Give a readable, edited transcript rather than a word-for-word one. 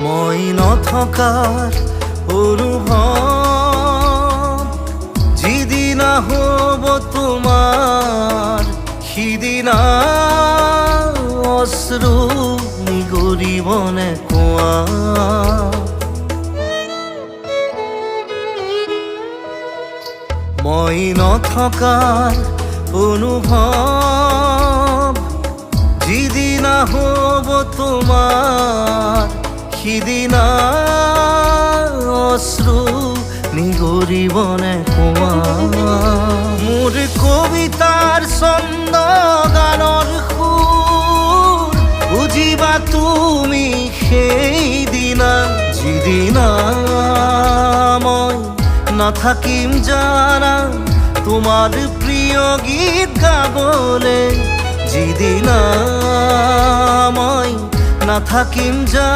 মই নথকাৰ অনুভৱ যিদিনা হ'ব তোমাৰ সিদিনা অশ্ৰু নিগৰিবনে কোৱা। মই নথকাৰ অনুভৱ যিদিনা হ'ব তোমাৰ সিদিনা অশ্ৰু নিগৰিবনে কোৱা। মোৰ কবিতাৰ ছন্দ গানৰ সুৰ বুজিবা তুমি সেইদিনা যিদিনা মই নাথাকিম জানা তোমাৰ প্ৰিয় গীত গাবলে। যিদিনা মই নাথাকিম জানা